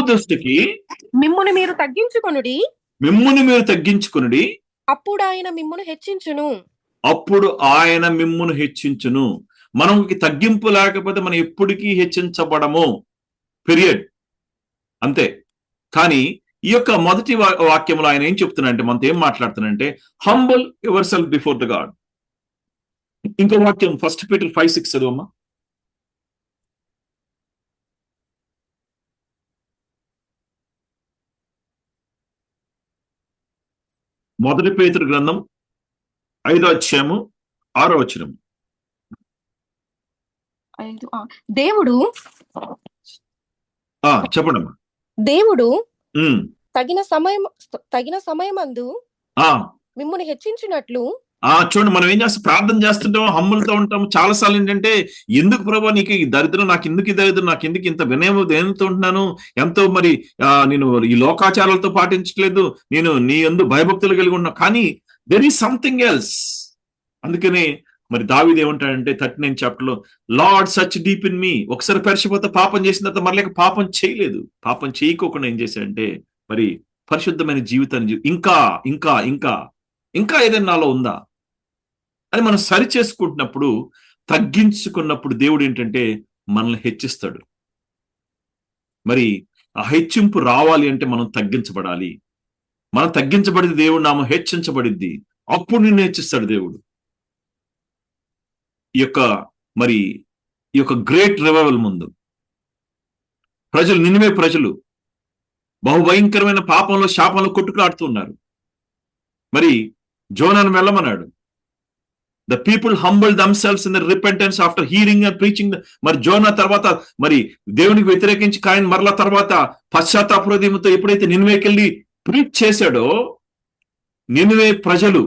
దృష్టికి మిమ్మును మీరు తగ్గించుకొనుడి, అప్పుడు ఆయన మిమ్మును హెచ్చించును. మనకి తగ్గింపు లేకపోతే మనం ఎప్పటికీ హెచ్చించబడము, పీరియడ్, అంతే. కానీ ఈ యొక్క మొదటి వాక్యంలో ఆయన ఏం చెప్తున్నాడంటే, మనతో ఏం మాట్లాడుతున్నాడంటే, humble yourself before the God. ఇంకో వాక్యం 1 Peter 5:6 చదువమ్మా. 1 పేతురు గ్రంథం 5వ అధ్యాయము 6వ వచనం. చెప్పండమ్మా. దేవుడు తగిన సమయమందు మిమ్మును హెచ్చించినట్లు. చూడండి, మనం ఏం చేస్తాం, ప్రార్థన చేస్తుంటాం, హమ్ములతో ఉంటాం. చాలాసార్లు ఏంటంటే, ఎందుకు ప్రభా నీకు ఈ దరిద్రం, నాకు ఎందుకు ఈ దరిద్రం, నాకు ఎందుకు ఇంత వినయము దేనితో ఉంటున్నాను, ఎంతో మరి నేను ఈ లోకాచారాలతో పాటించట్లేదు, నేను నీ యందు భయభక్తులు కలిగి ఉన్నా, కానీ దెర్ ఈస్ సంథింగ్ ఎల్స్. అందుకనే మరి దావీదు ఏమంటాడంటే 39 చాప్టర్లో, lord such deep in me. ఒకసారి పరిశుభ్రత పాపం చేసిన తర్వాత మరలేక పాపం చేయలేదు. పాపం చేయకోకుండా ఏం చేశాడంటే, మరి పరిశుద్ధమైన జీవితాన్ని ఇంకా ఇంకా ఇంకా ఇంకా ఏదైనా నాలో ఉందా అని మనం సరి చేసుకుంటున్నప్పుడు, తగ్గించుకున్నప్పుడు దేవుడు ఏంటంటే మనల్ని హెచ్చిస్తాడు. మరి ఆ హెచ్చింపు రావాలి అంటే మనం తగ్గించబడాలి. మనం తగ్గించబడితే దేవుడు నామం హెచ్చించబడిద్ది, అప్పుడు నిన్ను హెచ్చిస్తాడు దేవుడు. ఈ యొక్క గ్రేట్ రివైవల్ ముందు నినివే ప్రజలు బహుభయంకరమైన పాపంలో, శాపంలో కొట్టుకులాడుతున్నారు. మరి జోనాను వెళ్ళమన్నాడు. The people humbled themselves in the repentance after hearing and preaching. మరి జోనా తర్వాత మరి దేవునికి వ్యతిరేకించి కాయన్ మరల తర్వాత పశ్చాత్తాప హృదయంతో ఎప్పుడైతే నినివేకెళ్ళి ప్రీచ్ చేశాడో, నినివే ప్రజలు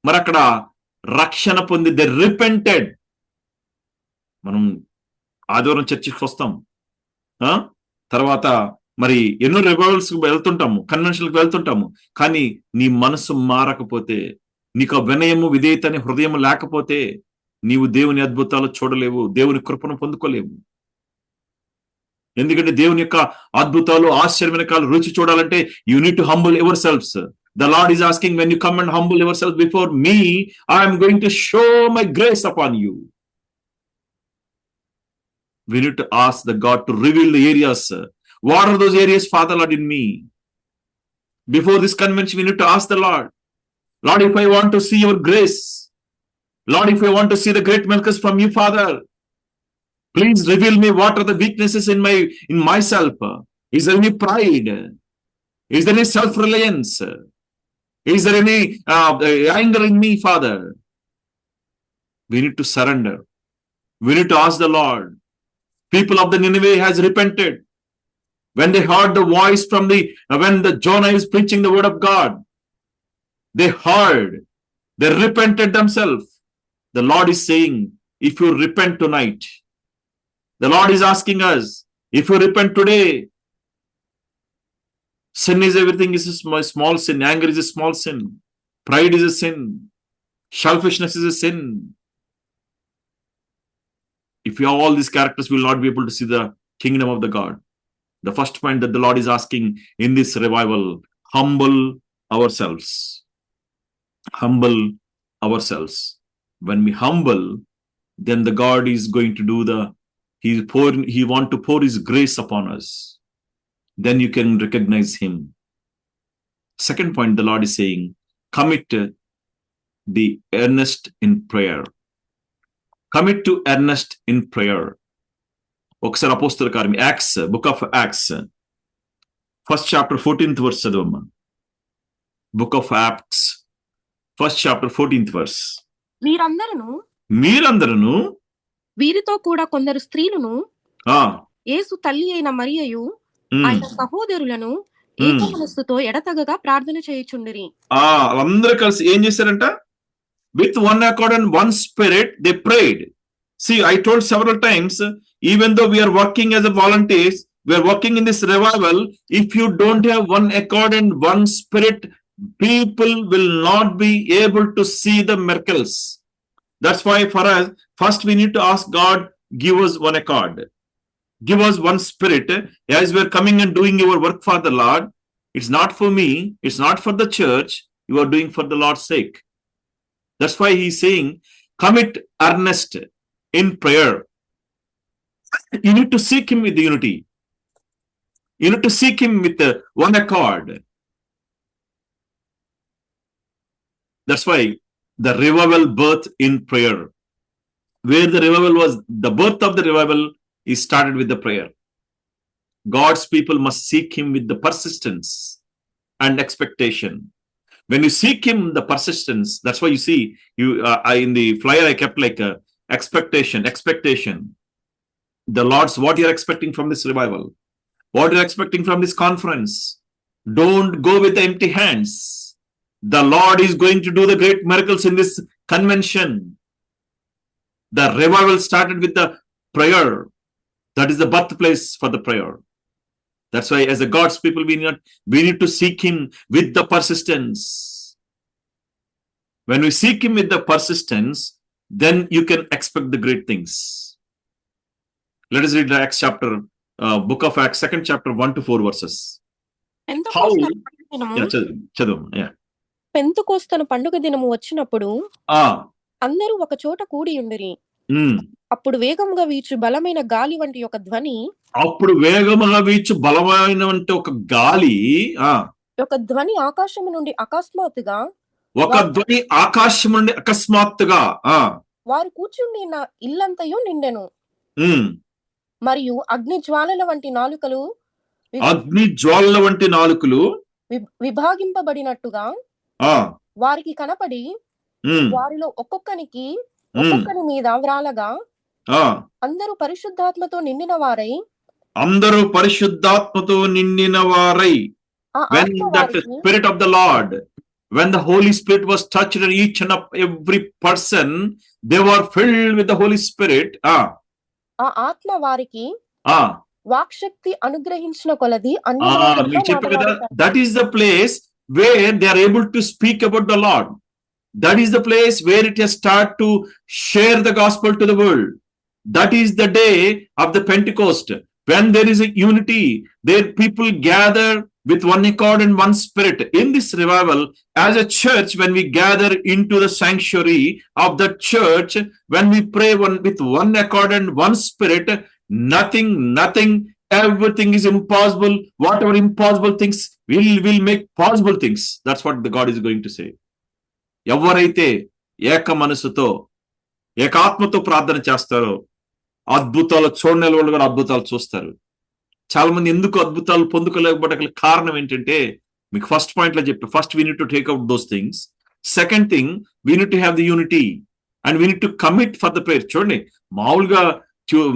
మరి అక్కడ రక్షణ పొంది దే రిపెంటెడ్. మనం ఆదివారం చర్చికి వస్తాం, తర్వాత మరి ఎన్నో రివైవల్స్ వెళ్తుంటాము, కన్వెన్షన్లకు వెళ్తుంటాము. కానీ నీ మనసు మారకపోతే, నీకు వినయము విధేయత అనే హృదయం లేకపోతే, నీవు దేవుని అద్భుతాలు చూడలేవు, దేవుని కృపను పొందుకోలేవు. ఎందుకంటే దేవుని యొక్క అద్భుతాలు, ఆశ్చర్యమైన కాలు రుచి చూడాలంటే you need to humble yourselves. The Lord is asking, when you come and humble yourself before me, I am going to show my grace upon you. We need to ask the God to reveal the areas. What are those areas, Father Lord, in me? Before this convention, we need to ask the Lord, Lord, if I want to see your grace, Lord, if I want to see the great miracles from you, Father, please reveal me what are the weaknesses in myself. Is there any pride? Is there any self-reliance? Is there any anger in me, Father? We need to surrender. We need to ask the Lord. People of the Nineveh has repented. When they heard the voice when the Jonah is preaching the word of God, they heard, they repented themselves. The Lord is saying, if you repent tonight, the Lord is asking us, if you repent today, sin is everything, is a small sin. Anger is a small sin. Pride is a sin. Selfishness is a sin. If you have all these characters, we will not be able to see the kingdom of the God. The first point that the Lord is asking in this revival, humble ourselves. Humble ourselves. When we humble, then the God is going to do He want to pour His grace upon us. Then you can recognize Him. Second point, the Lord is saying, commit the earnest in prayer. Commit to earnest in prayer. ఒకసారి అపోస్తల కార్యం, Acts, book of Acts, 1st chapter 14th verse చదవమ్మా. Book of Acts, 1st chapter 14th verse. మీరందరూ వీరితో కూడా కొందరు స్త్రీలను, యేసు తల్లి అయిన మరియయు ఆయన సహోదరులను ఏక మనస్సుతో ఎడతెగక ప్రార్థన చేయుచుండిరి. అందరూ కలిసి ఏం చేశారంట? With one accord and one spirit they prayed. See, I told several times, even though we are working as a volunteers, we are working in this revival, if you don't have one accord and one spirit, people will not be able to see the miracles. That's why for us, first we need to ask God, give us one accord. Give us one spirit as we are coming and doing your work for the Lord. It's not for me. It's not for the church. You are doing for the Lord's sake. That's why he's saying, commit earnest in prayer. You need to seek him with unity. You need to seek him with one accord. That's why the revival birth in prayer. Where the revival was, the birth of the revival is started with the prayer. God's people must seek him with the persistence and expectation. When you seek him, the persistence, that's why you see, in the flyer I kept like expectation. The Lord's, what you're expecting from this revival, what you're expecting from this conference. Don't go with the empty hands. The Lord is going to do the great miracles in this convention. The revival started with the prayer. That is the birthplace for the prayer. That's why as a God's people, we need to seek him with the persistence. When we seek him with the persistence, then you can expect the great things. Let us read the Acts chapter, book of Acts, 2nd chapter, 1-4 verses. How? Pentecost పండుగ దినము వచ్చినప్పుడు అందరూ ఒక చోట కూడి ఉండిరి. అప్పుడు వేగముగా వీచు బలమైన గాలి వంటి ఒక ధ్వని, ఒక ధ్వని ఆకాశము నుండి అకస్మాత్తుగా వారు కూర్చుండి ఇల్లంతయు నిండెను. మరియు అగ్ని జ్వాలల వంటి నాలుకలు విభాగింపబడినట్టుగా వారికి కనపడి వారిలో ఒక్కొక్కని మీద వ్రాలగా అందరూ పరిశుద్ధాత్మతో నిండిన వారై when that Spirit of the Lord, when the Holy Spirit was touched on each and every person, they were filled with the Holy Spirit. ఆ ఆత్మ వారికి వాక్శక్తి అనుగ్రహించిన కొలది that is the place where they are able to speak about the Lord. That is the place where it has started to share the gospel to the world. That is the day of the Pentecost, when there is a unity, there people gather with one accord and one spirit. In this revival, as a church, when we gather into the sanctuary of the church, when we pray with one accord and one spirit, nothing, everything is impossible. Whatever impossible things, will make possible things. That's what the God is going to say. ఎవరైతే ఏక మనసుతో ఏకాత్మతో ప్రార్థన చేస్తారో అద్భుతాలు చూడని వాళ్ళు కూడా అద్భుతాలు చూస్తారు. చాలా మంది ఎందుకు అద్భుతాలు పొందుకోలేకపోవడానికి కారణం ఏంటంటే, మీకు ఫస్ట్ పాయింట్ లో చెప్పి, first we need to take out those things. Second thing, we need to have the unity and we need to commit for the prayer. చూడండి, మామూలుగా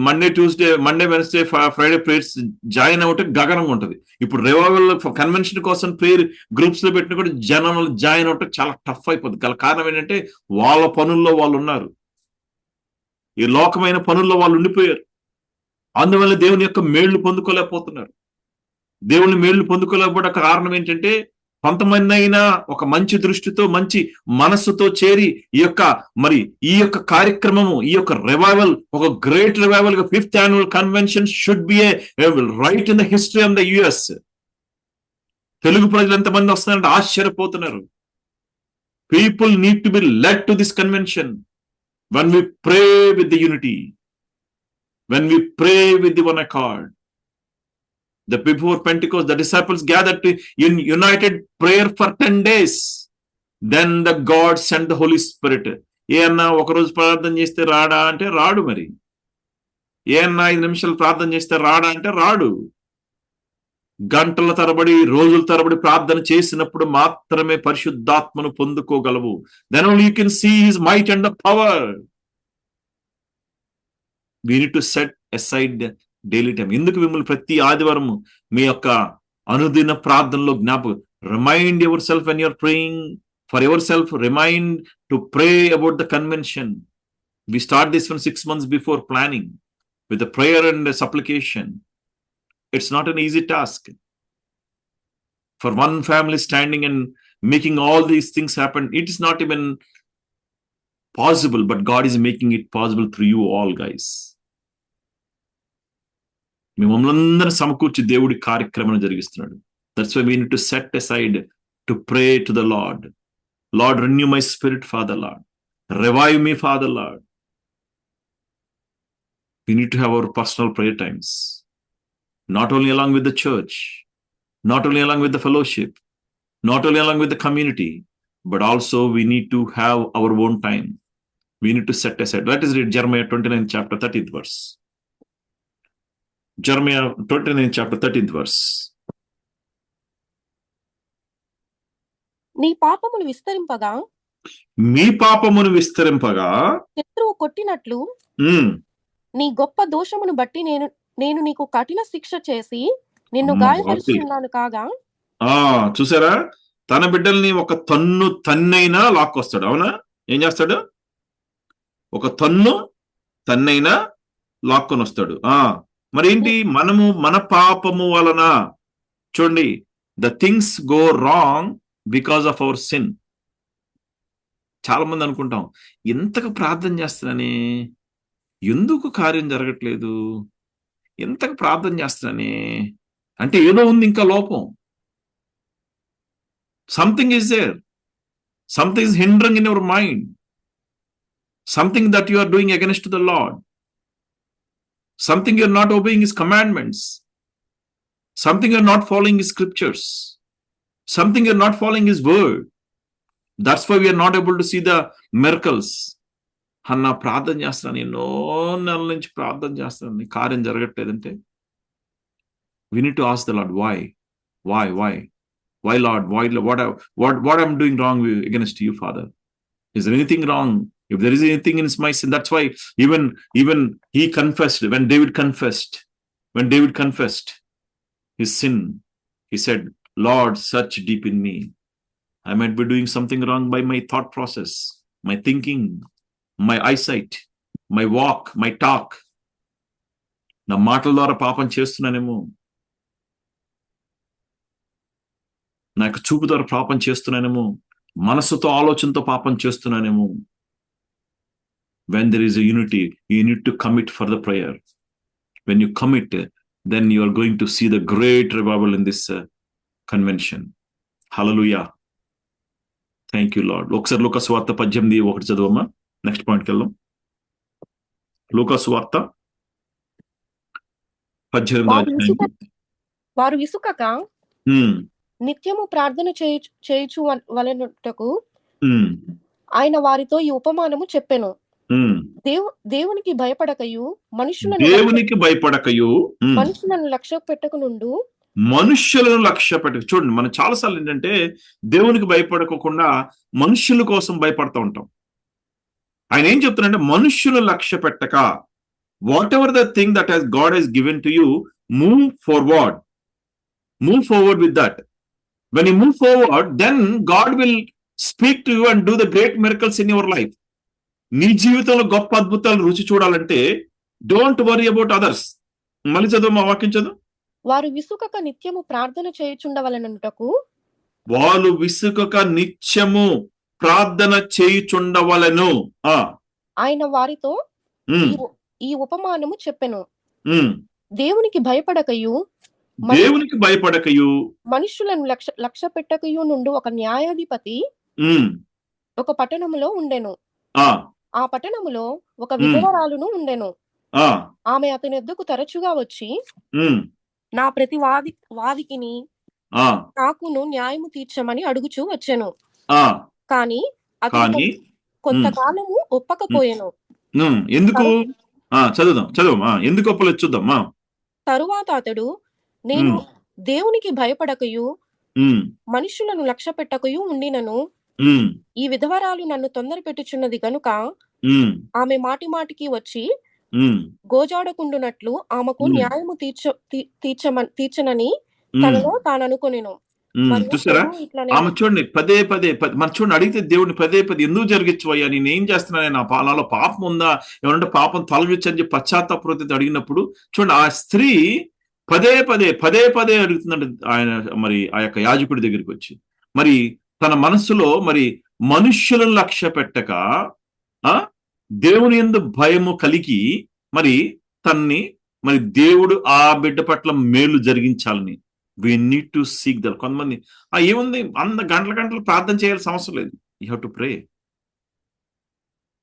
Monday Wednesday Friday prayers join అవ్వటం గగనంగా ఉంటుంది. ఇప్పుడు revival convention కోసం prayer groups లో పెట్టిన కూడా జనాలు జాయిన్ అవ్వటం చాలా టఫ్ అయిపోతుంది. గల కారణం ఏంటంటే వాళ్ళ పనుల్లో వాళ్ళు ఉన్నారు, ఈ లోకమైన పనుల్లో వాళ్ళు ఉండిపోయారు. అందువల్ల దేవుని యొక్క మేళ్లు పొందుకోలేకపోతున్నారు. దేవుని మేళ్లు పొందుకోలేకపోవడం కారణం ఏంటంటే, కొంతమంది అయినా ఒక మంచి దృష్టితో మంచి మనస్సుతో చేరి ఈ యొక్క కార్యక్రమము, ఈ యొక్క రివైవల్ ఒక గ్రేట్ రివైవల్ గా 5th annual convention should be a right in the history of the US. Telugu ప్రజలు ఎంతమంది వస్తున్నారంటే ఆశ్చర్యపోతున్నారు. People need to be led to this convention when we pray with the unity, when we pray with the one accord. Before Pentecost, the disciples gathered in united prayer for 10 days. Then the God sent the Holy Spirit. ఏమన్నా ఒక రోజు ప్రార్థన చేస్తే రాడా అంటే రాడు. మరి ఏమన్నా 5 నిమిషాలు ప్రార్థన చేస్తే రాడా అంటే రాడు. గంటల తరబడి, రోజుల తరబడి ప్రార్థన చేసినప్పుడు మాత్రమే పరిశుద్ధాత్మను పొందుకోగలవు. Then only you can see his might and the power. We need to set aside the daily time. ఎందుకు మిమ్మల్ని ప్రతి ఆదివారం మీ యొక్క అనుదిన ప్రార్థనలో remind yourself when you're praying for yourself, remind to pray about the convention. We start this from 6 months before planning with the prayer and the supplication. It's not an easy task for one family standing and making all these things happen. It is not even possible, but God is making it possible through you all, guys. మిమ్మల్ని సమకూర్చి దేవుడి కార్యక్రమం జరిగిస్తున్నాడు. That's why we need to set aside to pray to the Lord. Lord, renew my spirit, Father Lord. Revive me, Father Lord. We need to have our personal prayer times, not only along with the church, not only along with the fellowship, not only along with the community, but also we need to have our own time. We need to set aside. Let us read Jeremiah 29 chapter 13th verse. Jeremiah 29 chapter 13th verse. నీ పాపమును విస్తరింపగా, మీ పాపమును విస్తరింపగా, శత్రువు కొట్టినట్లు నీ గొప్ప దోషమును బట్టి నేను నీకు కఠిన శిక్ష చేసి నిన్ను గాయపరుచున్నాను కాగా. చూసారా, తన బిడ్డల్ని ఒక తన్ను తన్నైనా లాక్కొస్తాడు. అవునా? ఏం చేస్తాడు? ఒక తన్ను తన్నైనా లాక్కొని వస్తాడు. మరి ఏంటి? మనము మన పాపము వలన, చూడండి, the things go wrong because of our sin. చాలా మంది అనుకుంటాం, ఎంతగా ప్రార్థన చేస్తున్నానే, ఎందుకు కార్యం జరగట్లేదు, ఎంతగా ప్రార్థన చేస్తున్నానే అంటే ఏదో ఉంది ఇంకా లోపం. Something is there, something is hindering in your mind, something that you are doing against the Lord, something you are not obeying his commandments, something you are not following his scriptures, something you are not following his word. That's why we are not able to see the miracles. అన్నా ప్రార్థన చేస్తున్నాను, ఎన్నో నెలల నుంచి ప్రార్థన చేస్తున్నాను, కార్యం జరగట్లేదంటే we need to ask the Lord, why Lord, what I'm doing wrong against you, Father? Is there anything wrong? If there is anything in my sin, that's why even he confessed. When David confessed his sin, he said, Lord, search deep in me. I might be doing something wrong by my thought process, my thinking, my eyesight, my walk, my talk. నా మాటల ద్వారా పాపం చేస్తున్నానేమో, నా యొక్క చూపు ద్వారా పాపం చేస్తున్నానేమో, మనసుతో ఆలోచనతో పాపం చేస్తున్నానేమో. When there is a unity, you need to commit for the prayer. When you commit, then you are going to see the great revival in this convention. Hallelujah. Thank you, Lord. ఒకసారి లూకా సువార్త 18:1 చదవమ్మా. Next పాయింట్కి వెళ్దాం. లూకా సువార్త 18. వారు విసుకక నిత్యము ప్రార్థన చేయుచు వలెనుటకు ఆయన వారితో ఈ ఉపమానము చెప్పెను. దేవునికి భయపడకయు మనుషులను లక్ష్య పెట్టకనుండు. మనుష్యులను లక్ష్య పెట్టక. చూడండి, మనం చాలాసార్లు ఏంటంటే దేవునికి భయపడకుండా మనుష్యుల కోసం భయపడుతూ ఉంటాం. ఆయన ఏం చెప్తున్నారంటే, మనుష్యులు లక్ష్య పెట్టక, whatever the thing that has God has given to you, move forward with that. When you move forward, then God will speak to you and do the great miracles in your life. నీ జీవితంలో గొప్ప అద్భుతాలు రుచి చూడాలంటే don't worry about others. మళ్ళీ చదువు, మా వాక్యం చదువు. వారు విసుకక నిత్యము ప్రార్థన చేయుచుండవలెనుటకు, వాళ్ళు విసుకక నిత్యము ప్రార్థన చేయుచుండవలెను. ఆయన వారితో ఈ ఉపమానము చెప్పెను. దేవునికి భయపడకయు మనుషులను లక్ష్య పెట్టకయు నుండి ఒక న్యాయాధిపతి ఒక పట్టణములో ఉండెను. ఆ పట్టణములో ఒక విధవరాలును ఉండెను. ఆమె అతని యొద్దకు తరచుగా వచ్చి, నా ప్రతి వాదికిని నాకును న్యాయము తీర్చమని అడుగుచూ వచ్చెను. కాని అతను కొంతకాలము ఒప్పకపోయెను. ఎందుకు? చదువు. ఎందుకు ఒప్పలేదు చూద్దాం. తరువాత అతడు, నేను దేవునికి భయపడకయు మనుషులను లక్ష్య పెట్టకయు ఉండినను, ఈ విధవరాలు నన్ను తొందర పెట్టుచున్నది గనుక ఆమె మాటి మాటికి వచ్చి గోజాడకుండునట్లు ఆమెకు న్యాయము తీర్చనని తనలో తాను అనుకొనెను. చూసారా, ఆమె చూడండి పదే మన చూడండి అడిగితే దేవుడిని పదే ఎందుకు జరిగించవయ్యా, నేనేం చేస్తున్నాను, నాలో పాపం ఉందా, ఏమంటే పాపం తొలగించని చెప్పి పశ్చాత్తాపూర్వకంతో అడిగినప్పుడు చూడండి, ఆ స్త్రీ పదే అడుగుతుందంటే ఆయన మరి ఆ యొక్క యాజకుడి దగ్గరికి వచ్చి, మరి తన మనస్సులో మరి మనుష్యులను లక్ష్య పెట్టక దేవుని యందు భయము కలిగి మరి తన్ని మరి దేవుడు ఆ బిడ్డ పట్ల మేలు జరిగించాలని we need to seek that. కొంతమంది ఏముంది గంటల గంటలు ప్రార్థన చేయాల్సిన అవసరం లేదు. You have to pray.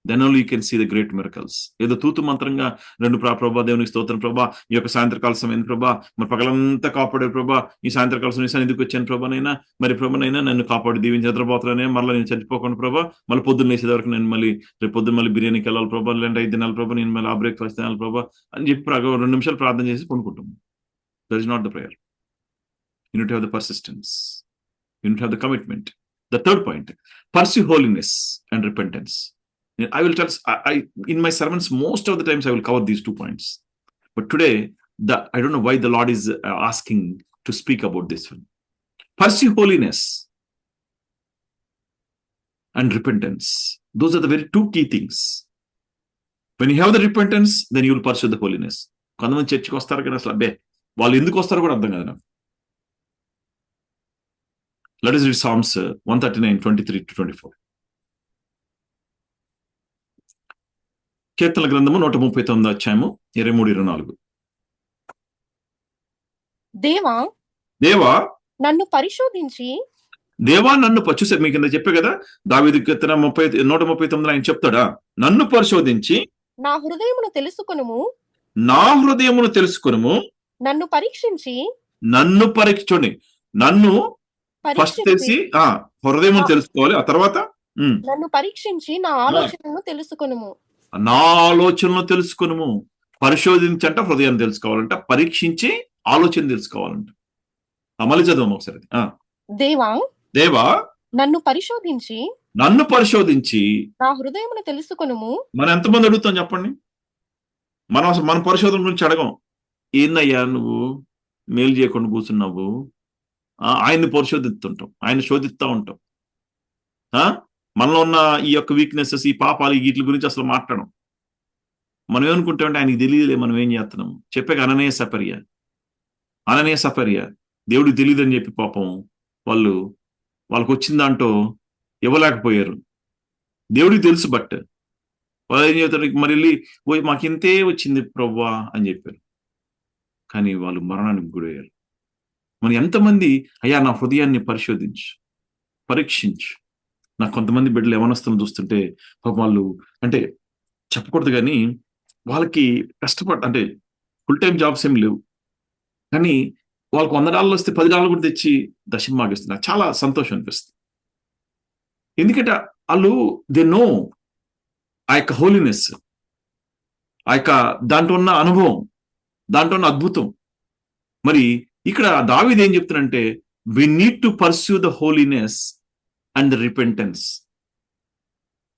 Then only you can see the great miracles. ఏదో తూతు మంత్రంగా రెండు ప్రభా దేవునికి స్తోత్రం ప్రభా, ఈ యొక్క సాయంత్రకాల సమయం ప్రభా, మరి పగలంతా కాపాడే ప్రభా, ఈ సాయంత్రకాల సమయం ఎందుకు వచ్చాను ప్రభానైనా, మరి ప్రభానైనా నన్ను కాపాడి దీవించి నిద్రపోతానే, మళ్ళీ నేను చచ్చిపోకుండా ప్రభా, మళ్ళీ పొద్దున్న వేసే వరకు నేను మళ్ళీ రేపు పొద్దున్న మళ్ళీ బిర్యానీకి వెళ్ళాలి ప్రభా, లేదంటే 5 దినాలు ప్రభా, నేను మళ్ళీ ఆ బ్రేక్ఫాస్ట్ తినాలి ప్రభా అని చెప్పి 2 నిమిషాలు ప్రార్థన చేసి కొనుక్కుంటాం. That is not the prayer. You need to have the persistence, you need to have the commitment. The third point, pursue holiness and repentance. I will tell, in my sermons, most of the times I will cover these 2 points. But today, I don't know why the Lord is asking to speak about this one. Pursue holiness and repentance. Those are the very 2 key things. When you have the repentance, then you will pursue the holiness. కొంతమంది చర్చికి వస్తారు కానీ అసలు అబ్బే వాళ్ళు ఎందుకు వస్తారో కూడా అర్థం కాదు నాకు. Let us read Psalms 139, 23-24. కీర్తనల గ్రంథము 139 అధ్యాయము 23-24. దేవా నన్ను పరిశోధించి, దేవా నన్ను చూసారు మీ కింద చెప్పే కదా, దావీదు కీర్తన 139 ఆయన చెప్తాడా, నన్ను పరిశోధించి నా హృదయమును తెలుసుకొనుము, నన్ను పరీక్షించి, నన్ను ఫస్ట్ తెలిసి హృదయం తెలుసుకోవాలి, ఆ తర్వాత నన్ను పరీక్షించి నా ఆలోచనను తెలుసుకొనుము. నా ఆలోచనలు తెలుసుకును. పరిశోధించంట హృదయాన్ని తెలుసుకోవాలంట, పరీక్షించి ఆలోచన తెలుసుకోవాలంట. మళ్ళీ చదువు ఒకసారి. దేవా నన్ను పరిశోధించి నా హృదయమును తెలుసుకొనుము. మనం ఎంతమంది అడుగుతాం చెప్పండి? మన పరిశోధన గురించి అడగం. ఏందయ్యా నువ్వు మేలు చేయకుండా కూర్చున్నావు? ఆయన్ని పరిశోధిస్తుంటాం, ఆయన శోధిస్తూ ఉంటాం. మనలో ఉన్న ఈ యొక్క వీక్నెసెస్, ఈ పాపాలు, ఈ వీటి గురించి అసలు మాట్లాడడం. మనం ఏమనుకుంటామంటే ఆయనకి తెలియదులే మనం ఏం చేస్తున్నాం. చెప్పాక అననీయ సఫర్య దేవుడికి తెలియదు అని చెప్పి పాపం వాళ్ళకి వచ్చిన దాంట్లో ఇవ్వలేకపోయారు. దేవుడికి తెలుసు, బట్ వాళ్ళు ఏం చెప్తారు, మరి వెళ్ళి మాకింతే వచ్చింది ప్రభువా అని చెప్పారు. కానీ వాళ్ళు మరణానికి గురయ్యారు. మరి ఎంతమంది అయ్యా నా హృదయాన్ని పరీక్షించు. నాకు కొంతమంది బిడ్డలు యవనస్తులను చూస్తుంటే పాపం వాళ్ళు, అంటే చెప్పకూడదు కానీ వాళ్ళకి అంటే ఫుల్ టైం జాబ్స్ ఏం లేవు, కానీ వాళ్ళకి $100 వస్తే $10 కూడా తెచ్చి దశమ ఆగిస్తున్నారు. చాలా సంతోషం అనిపిస్తుంది. ఎందుకంటే వాళ్ళు దే నో ఆ యొక్క హోలీనెస్, ఆ యొక్క దాంట్లో ఉన్న అనుభవం, దాంట్లో ఉన్న అద్భుతం. మరి ఇక్కడ దావీదు ఏం చెప్తున్నాడంటే, we need to pursue the holiness and repentance.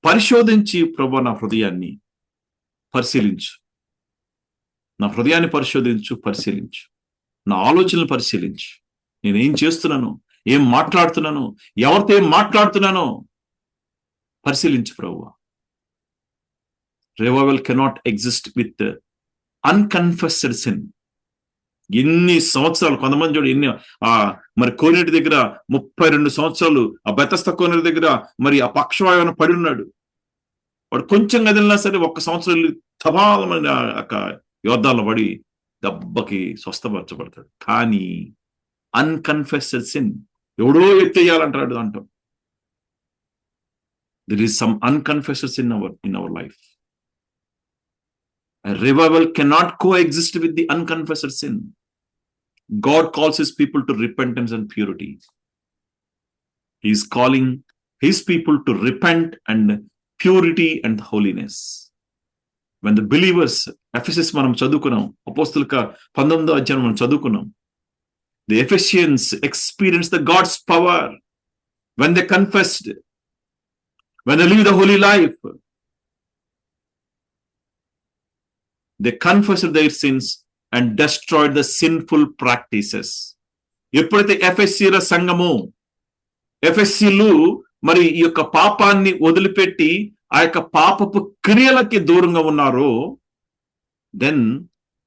పరిశోధించి ప్రభు నా హృదయాన్ని పరిశీలించు, పరిశీలించు, నా ఆలోచనలు పరిశీలించు, నేనేం చేస్తున్నాను, ఏం మాట్లాడుతున్నాను, ఎవరితో ఏం మాట్లాడుతున్నానో పరిశీలించు ప్రభువా. Revival cannot exist with unconfessed sin. ఎన్ని సంవత్సరాలు కొంతమంది చూడు, మరి కోనేటి దగ్గర 32 సంవత్సరాలు, ఆ బెతస్త కోనేటి దగ్గర మరి ఆ పక్షవాయువున పడి ఉన్నాడు. వాడు కొంచెం కదిలినా సరే 1 సంవత్సరం తబాలమైన యోద్ధాల్లో పడి దెబ్బకి స్వస్థపరచబడతాడు. కానీ అన్కన్ఫెస్డ్ సిన్ ఎవడో ఎత్తేయాలంటాడు దాంట్లో. There is some unconfessed sin in our life. A revival cannot coexist with the unconfessed sin. God calls his people to repentance and purity. He is calling his people to repent and purity and holiness. When the believers, Ephesus మనం చదువుకున్నాం, అపోస్తలుక 19వ అధ్యాయం మనం చదువుకున్నాం. The Ephesians experienced the God's power when they confessed, when they live the holy life. They confessed their sins and destroyed the sinful practices. ఎప్పుడైతే ఎఫెసీల సంఘము, ఎఫెసీలు మరి ఈ యొక్క పాపాన్ని వదిలిపెట్టి ఆ యొక్క పాపపు క్రియలకి దూరంగా ఉన్నారో, then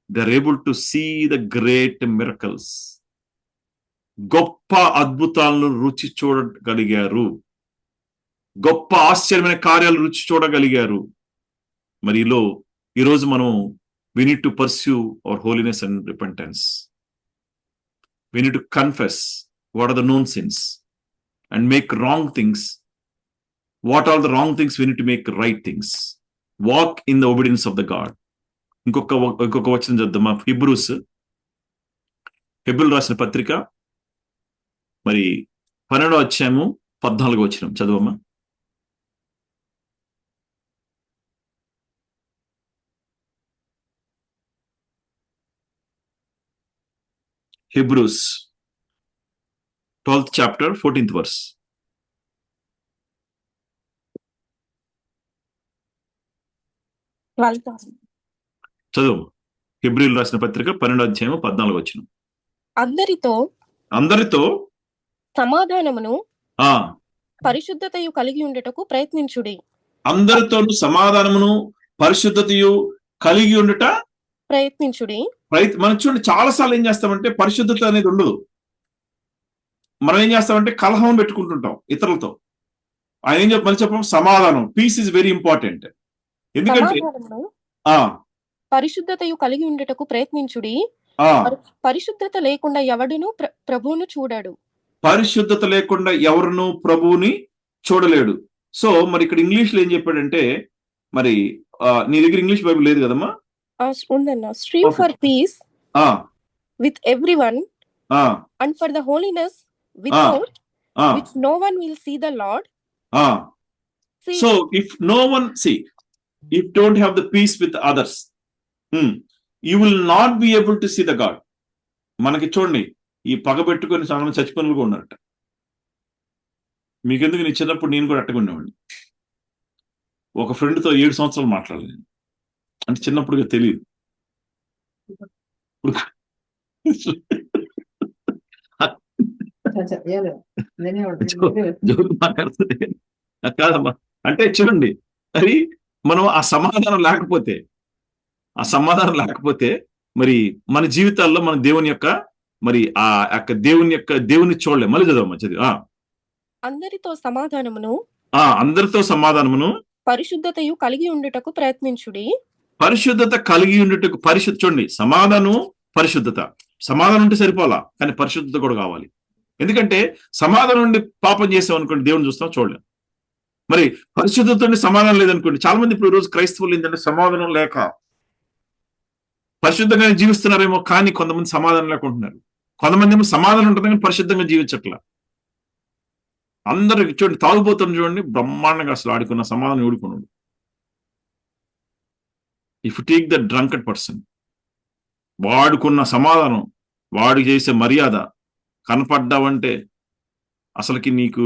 they're able to see the great miracles. గొప్ప అద్భుతాలను రుచి చూడగలిగారు, గొప్ప ఆశ్చర్యమైన కార్యాలు రుచి చూడగలిగారు. మరి ఈరోజు మనం we need to pursue our holiness and repentance. We need to confess what are the known sins and make wrong things. What are the wrong things? We need to make right things. Walk in the obedience of the God. ఇంకొక వచనం చదువుదామా? హెబ్రీయులకు రాసిన పత్రిక మరి 12వ అధ్యాయము 14వ వచనం చదవమ్మా. Hebrews 12th chapter 14th verse. చదువు. హెబ్రీయులకు రాసిన పత్రిక 12వ అధ్యాయం 14వ వచనం. అందరితో సమాధానమును పరిశుద్ధతయు కలిగి ఉండటకు ప్రయత్నించుడి. అందరితో సమాధానమును పరిశుద్ధతయు కలిగి ఉండట ప్రయత్నించుడి. మనం చూడండి, చాలా సార్లు ఏం చేస్తామంటే పరిశుద్ధత అనేది ఉండదు. మనం ఏం చేస్తామంటే కలహం పెట్టుకుంటుంటాం ఇతరులతో. ఆయన ఏం చెప్పం, సమాధానం, పీస్ ఇస్ వెరీ ఇంపార్టెంట్. ఎందుకంటే పరిశుద్ధతయు కలిగి ఉండటకు ప్రయత్నించుడి. పరిశుద్ధత లేకుండా ఎవడును ప్రభువును చూడడు. పరిశుద్ధత లేకుండా ఎవరును ప్రభువుని చూడలేడు. సో మరి ఇక్కడ ఇంగ్లీష్ లో ఏం చెప్పాడంటే, మరి నీ దగ్గర ఇంగ్లీష్ బైబిల్ లేదు కదమ్మా? ఉందన్న. Strive for peace with everyone and for the holiness without which no one will see the Lord. So if no one if don't have the peace with others, you will not be able to see the God. మనకి చూడండి, ఈ పగ పెట్టుకొని చాలా మంది చచ్చిపోయిన కూడా ఉన్నారట. మీకెందుకు, నేను చిన్నప్పుడు నేను కూడా అట్టకునేవాడిని. ఒక ఫ్రెండ్తో 7 సంవత్సరాలు మాట్లాడలేదు. అంటే చిన్నప్పుడుగా తెలియదు. కాదమ్మా, అంటే చూడండి, అది మనం ఆ సమాధానం లేకపోతే మరి మన జీవితాల్లో మన దేవుని యొక్క మరి ఆ యొక్క దేవుని చూడలే. మళ్ళీ చదవమ్మా, చదివి. అందరితో సమాధానమును పరిశుద్ధతయు కలిగి ఉండుటకు ప్రయత్నించుడి. పరిశుద్ధత కలిగి ఉండుటకు చూడండి, సమాధానం పరిశుద్ధత. సమాధానం ఉంటే సరిపోలా, కానీ పరిశుద్ధత కూడా కావాలి. ఎందుకంటే సమాధానం నుండి పాపం చేసాం అనుకోండి, దేవుని చూస్తాం, చూడలేం. మరి పరిశుద్ధతతో సమాధానం లేదనుకోండి. చాలా మంది ఇప్పుడు రోజు క్రైస్తవులు ఏంటంటే సమాధానం లేక పరిశుద్ధంగానే జీవిస్తున్నారేమో, కానీ కొంతమంది సమాధానం లేకుంటున్నారు. కొంతమంది ఏమో సమాధానం ఉంటుంది కానీ పరిశుద్ధంగా జీవించట్లా. అందరికి చూడండి, తాగుబోతున్న చూడండి, బ్రహ్మాండంగా అసలు ఆడుకున్న సమాధానం ఊడుకున్నాడు. If you take the drunked person, వాడుకున్న సమాధానం, వాడు చేసే మర్యాద కనపడ్డావంటే అసలుకి నీకు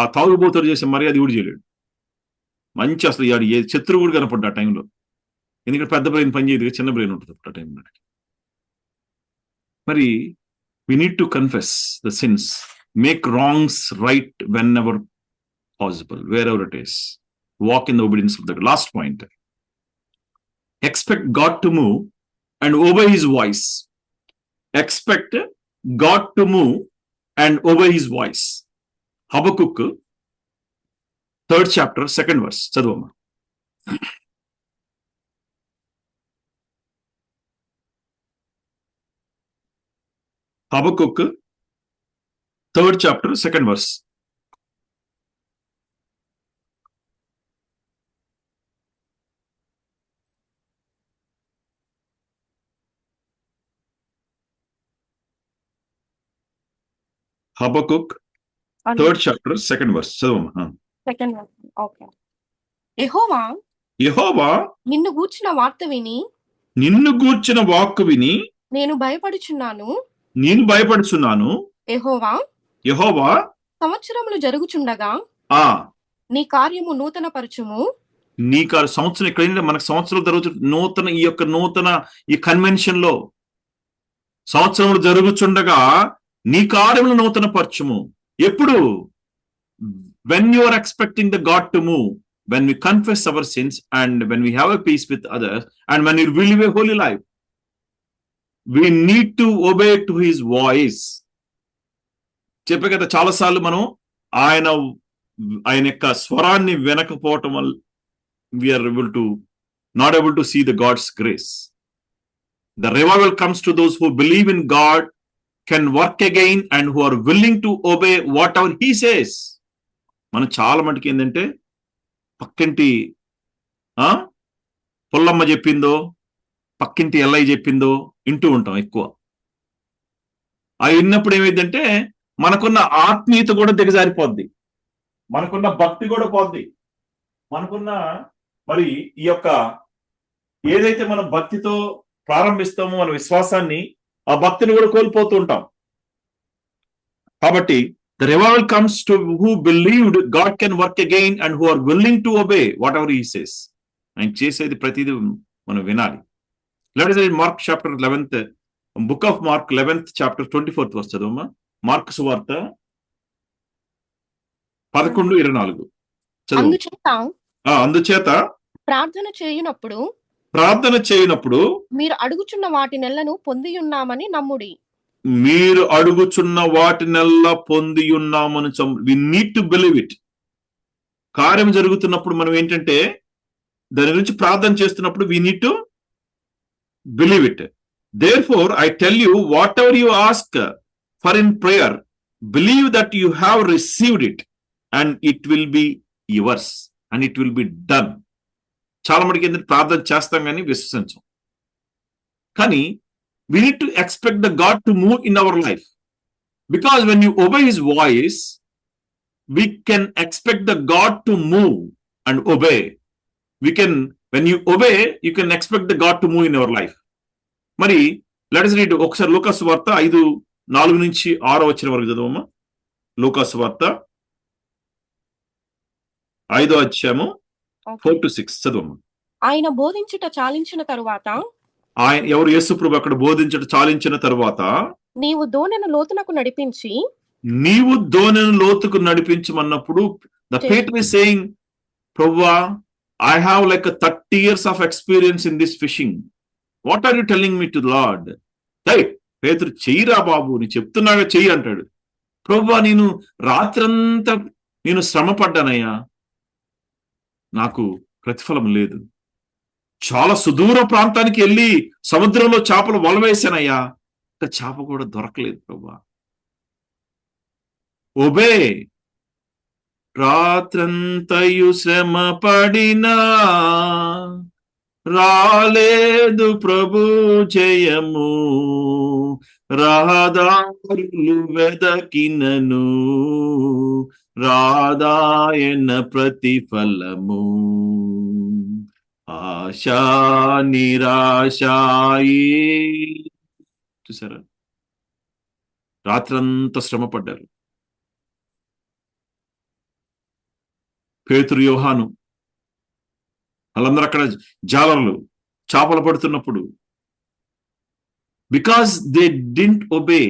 ఆ తాగుబోతుడు చేసే మర్యాద కూడా చేయలేడు. మంచి అసలు ఏ శత్రువు కూడా కనపడ్డా ఆ టైంలో. ఎందుకంటే పెద్ద బ్రెయిన్ పనిచేయదు, చిన్న బ్రెయిన్ ఉంటుంది ఆ టైంలో. మరి we need to confess the sins, make wrongs right whenever possible, wherever it is. Walk in the obedience of the last point. Expect God to move and obey his voice. Expect God to move and obey his voice. Habakkuk 3rd chapter 2nd verse చదవమ్మా. Habakkuk 3rd chapter 2nd verse. Habakkuk 3rd chapter 2nd verse చదవమ్మా. Second verse. Okay. యెహోవా నిన్ను గూర్చిన వాక్కు విని నేను భయపడుచున్నాను. యెహోవా సంవత్సరములు జరుగుచుండగా నీ కార్యము నూతన పరచుము. నీ సంవత్సరం ఎక్కడైనా మనకు సంవత్సరాలు జరుగుతు నూతన ఈ కన్వెన్షన్ లో సంవత్సరములు జరుగుచుండగా నీ కార్యములు నూతన పరచుము. ఎప్పుడు? when you are expecting the God to move, when we confess our sins and when we have a peace with others and when we live a holy life, we need to obey to his voice. చెప్పే కదా, చాలాసార్లు మనం ఆయన యొక్క స్వరాన్ని వినకపోవటం వల్ల we are able to not able to see the God's grace. The revival comes to those who believe in God, can work again, and who are willing to obey whatever he says. మనం చాలా మటుకు ఏంటంటే పక్కింటి పుల్లమ్మ చెప్పిందో, పక్కింటి ఎల్లయ్య చెప్పిందో వింటూ ఉంటాం ఎక్కువ. అవి విన్నప్పుడు ఏమైందంటే మనకున్న ఆత్మీయత కూడా దిగజారిపోద్ది, మనకున్న భక్తి కూడా పోద్ది, మనకున్న మరి ఈ యొక్క ఏదైతే మనం భక్తితో ప్రారంభిస్తామో మన విశ్వాసాన్ని, ఆ భక్తిని కూడా కోల్పోతూ ఉంటాం. కాబట్టి the revival comes to who believed God can work again and who are willing to obey whatever he says. ఆయన చేసేది ప్రతిదీ మనం వినాలి. Let us read Mark chapter 11th, book of Mark 11th chapter 24th verse చదవమ్మా. Mark సువార్త 11:24 చదువు. అందుచేత ప్రార్థన చేయునప్పుడు మీరు అడుగుచున్న వాటినెల్లను పొందియున్నామని నమ్ముడి. మీరు అడుగుచున్న వాటినెల్లా పొంది ఉన్నామని we need to believe it. కార్యం జరుగుతున్నప్పుడు మనం ఏంటంటే దాని గురించి ప్రార్థన చేస్తున్నప్పుడు we need to believe it. Therefore I tell you, whatever you ask for in prayer, believe that you have received it and it will be yours and it will be done. చాలా మటుకు ఏంటంటే ప్రార్థన చేస్తాం కానీ విశ్వసించం. కానీ we need to expect the God to move in our life, because when you obey his voice, we can expect the God to move and obey. When you obey, you can expect the God to move in our life. మరి let us read ఒకసారి లూకాసు వార్త 5:4-6 వరకు చదవమ్మా. లూకాసు వార్త 5వ అధ్యాయము 4-6 చదవమ్మా. ఆయన బోధించుట చాలించిన తరువాత, ఆయన ఎవరు? యేసు ప్రభు అక్కడ బోధించడం చాలించిన తరువాత, నీవు దోణెను లోతుకు నడిపించమన్నప్పుడు the Peter is saying, ప్రభువా, I have like a 30 years of experience in this fishing. What are you telling me to the Lord? పేతురు, చెయ్యిరా బాబు, నీ చెప్తున్నాగా చెయ్యి అంటాడు. ప్రభువా, నేను రాత్రంతా నేను శ్రమ పడ్డానయ్యా, నాకు ప్రతిఫలం లేదు. చాలా సుదూర ప్రాంతానికి వెళ్ళి సముద్రంలో చేపలు వలవేశానయ్యా, చేప కూడా దొరకలేదు ప్రభువా. ఒబే. రాత్రంతయు శ్రమ పడినా రాలేదు ప్రభు జయము, రహదారులు వెదకినను రాదాయన ప్రతిఫలము. ఆశా నిరాశాయి. చూసారా, రాత్రంతా శ్రమ పడ్డారు. పేతురు, యోహాను వాళ్ళందరూ అక్కడ జాలర్లు చేపలు పడుతున్నప్పుడు, because they didn't obey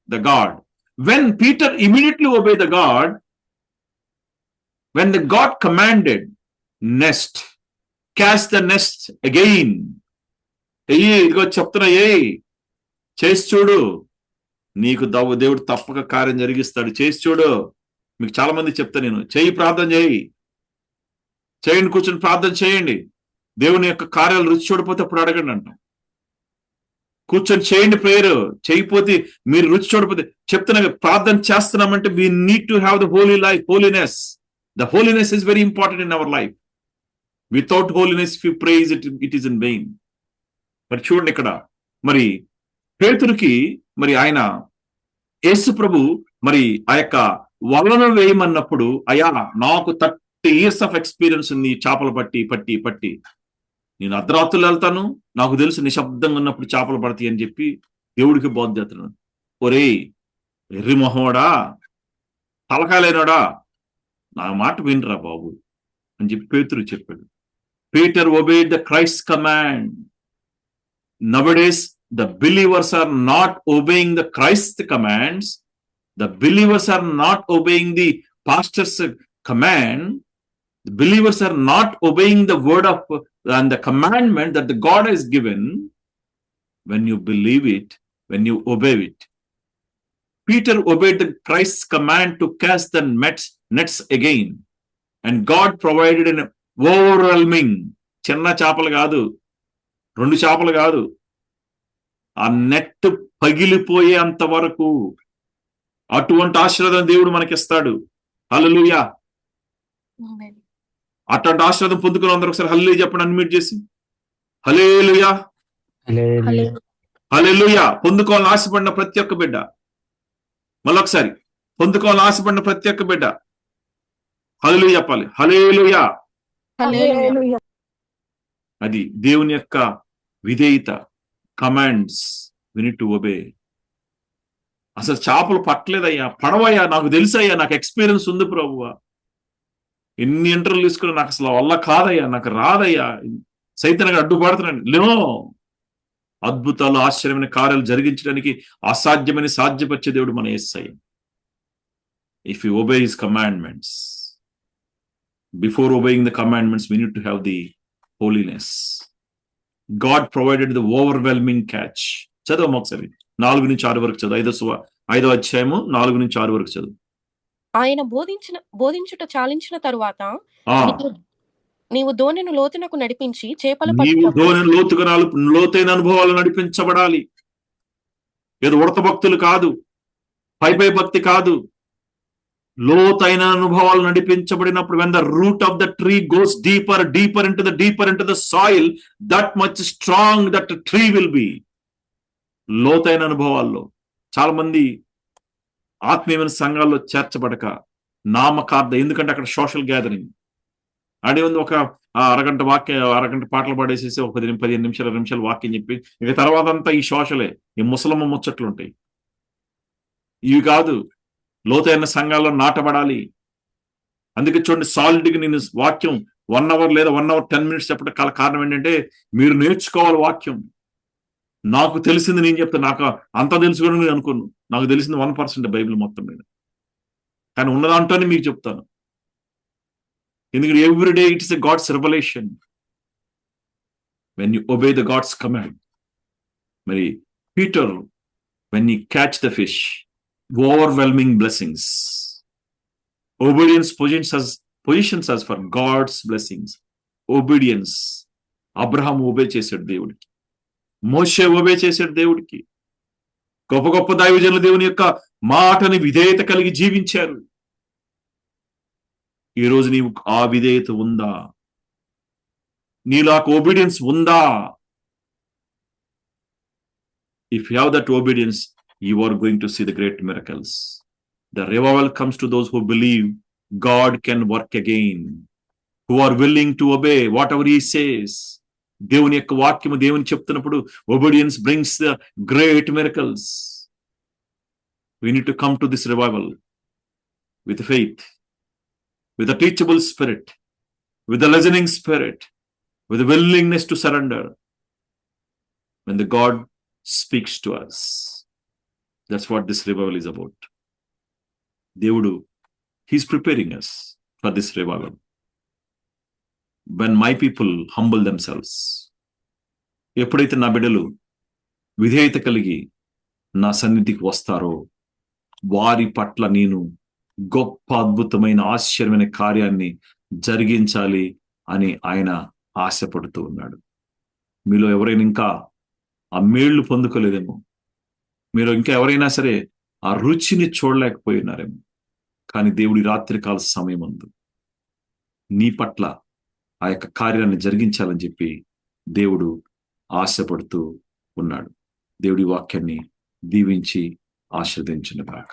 the God. When Peter immediately obey the God, when the God commanded nest, cast the nest again. ఇదిగో చెప్తున్నా, చేసి చూడు, నీకు దేవుడు తప్పక కార్యం జరిగిస్తాడు, చేసి చూడు. మీకు చాలా మంది చెప్తా నేను, ప్రార్థన చేయండి, కూర్చొని ప్రార్థన చేయండి, దేవుని యొక్క కార్యాలు రుచి చూడపోతే అప్పుడు అడగండి అంటాం. కూర్చొని చేయండి ప్రేయర్, చేయకపోతే మీరు రుచి చూడపోతే చెప్తున్నా, ప్రార్థన చేస్తున్నామంటే we need to have the holy life, holiness. The holiness is very important in our life. Without holiness, if you praise it, it is in vain. మరి చూడండి ఇక్కడ, మరి పేతురుకి మరి ఆయన యేసు ప్రభు మరి ఆ యొక్క వలను వేయమన్నప్పుడు, అయ్యా నాకు 30 years of experience ఉంది చేపలు పట్టి, నేను అర్ధరాత్రులు వెళ్తాను, నాకు తెలుసు నిశ్శబ్దంగా ఉన్నప్పుడు చేపలు పడతాయి అని చెప్పి దేవుడికి బోధ చేస్తున్నాను. ఒరే ఎర్రి మొహోడా, తలకాయలేనాడా, నా మాట వినరా బాబు అని చెప్పి పేతురు చెప్పాడు. Peter obeyed the Christ's command. Nowadays, the believers are not obeying the Christ's commands. The believers are not obeying the pastor's command. The believers are not obeying the word of and the commandment that the God has given. When you believe it, when you obey it. Peter obeyed the Christ's command to cast the nets again, and God provided an overwhelming చిన్న చేపలు కాదు, 2 చేపలు కాదు, ఆ net పగిలిపోయే అంతవరకు అటువంటి ఆశీర్వాదం దేవుడు మనకిస్తాడు. హల్లెలూయా. అటువంటి ఆశీర్వాదం పొందుకున్న అందరూ ఒకసారి హల్లెలూయా చెప్పండి, అన్మ్యూట్ చేసి. హల్లెలూయా, హల్లెలూయా. పొందుకోవాలని ఆశపడిన ప్రతి ఒక్క బిడ్డ, మళ్ళొకసారి పొందుకోవాలని ఆశపడిన ప్రతి ఒక్క బిడ్డ హల్లెలూయా చెప్పాలి. హల్లెలూయా. అది దేవుని యొక్క విధేయత. Commands we need to obey. అసలు చేపలు పట్టలేదయ్యా, పడవయ్యా, నాకు తెలుసయ్యా, నాకు ఎక్స్పీరియన్స్ ఉంది ప్రభువా, ఎన్ని ఇంటర్వ్యూలు తీసుకుని నాకు అసలు వల్ల కాదయ్యా, నాకు రాదయ్యా, సైతానికి అడ్డుపడుతున్నాను. లేనో అద్భుతాలు ఆశ్చర్యమైన కార్యాలు జరిగించడానికి అసాధ్యమని సాధ్యపరిచే దేవుడు మన యేసయ్య. If you obey his commandments, before obeying the commandments we need to have the holiness. God provided the overwhelming catch. చదవము ఒకసారి 4-6 వరకు చదువు. 5వ అధ్యాయము 4-6 వరకు చదువు. ఆయన బోధించుట చాలించిన తరువాత నీవు దోణిని లోతునకు నడిపించి చేపలు లోతైన అనుభవాలు నడిపించబడాలి. ఏదో ఉడత భక్తులు కాదు, పై భక్తి కాదు, లోతైన అనుభవాలు నడిపించబడినప్పుడు when the root of the tree goes deeper into the soil, that much strong that tree will be. లోతైన అనుభవాల్లో చాలా మంది ఆత్మీయమైన సంఘాల్లో చేర్చబడక నామకార్థ, ఎందుకంటే అక్కడ సోషల్ గ్యాదరింగ్ అడే ఉంది, ఒక అరగంట పాటలు పాడేసేసి ఒక 15 నిమిషాలు 20 నిమిషాలు వాక్యం చెప్పి ఇక తర్వాత అంతా ఈ సోషలే, ఈ ముసలమ్మ ముచ్చట్లు ఉంటాయి. ఇవి కాదు, లోతైన సంఘాల్లో నాటబడాలి. అందుకే చూడండి, సాలిడ్గా నేను వాక్యం 1 hour లేదా 1 hour 10 minutes చెప్పడం కారణం ఏంటంటే మీరు నేర్చుకోవాలి వాక్యం. నాకు తెలిసింది నేను చెప్తాను, నాకు అంతా తెలుసుకోవడం నేను అనుకోను, నాకు తెలిసింది 1% బైబిల్ మొత్తం మీద, కానీ ఉన్నదాంట్లోనే మీకు చెప్తాను. ఎందుకంటే everyday it's a God's revolution when you obey the God's command. మరి Peter when you catch the fish, overwhelming blessings. Obedience positions us for God's blessings. Obedience. Abraham obey చేశాడు దేవుడికి, మోషే ఒబే చేశాడు దేవుడికి. గొప్ప గొప్ప దైవజనులు దేవుని యొక్క మాటని విధేయత కలిగి జీవించారు. ఈ రోజు నీవు ఆ విధేయత ఉందా? నీలో ఒబీడియన్స్ ఉందా? If you have that obedience, you are going to see the great miracles. The revival comes to those who believe God can work again, who are willing to obey whatever he says. దేవుని యొక్క వాక్యము దేవుని చెప్తున్నప్పుడు obedience brings the great miracles. We need to come to this revival with faith, with a teachable spirit, with a listening spirit, with a willingness to surrender. When the God speaks to us, that's what this revival is about. దేవుడు, he's preparing us for this revival. When my people humble themselves, ఎప్పుడైతే నా బిడ్డలు విధేయత కలిగి నా సన్నిధికి వస్తారో వారి పట్ల నేను గొప్ప అద్భుతమైన ఆశ్చర్యమైన కార్యాన్ని జరిగించాలి అని ఆయన ఆశపడుతూ ఉన్నాడు. మీలో ఎవరైనా ఇంకా ఆ మేళ్లు పొందుకోలేదేమో, మీరు ఇంకా ఎవరైనా సరే ఆ రుచిని చూడలేకపోయినారేమో, కానీ దేవుడి రాత్రికాల సమయం అందు నీ పట్ల ఆ యొక్క కార్యాన్ని జరిగించాలని చెప్పి దేవుడు ఆశపడుతూ ఉన్నాడు. దేవుడి వాక్యాన్ని దీవించి ఆశీర్వదించును గాక.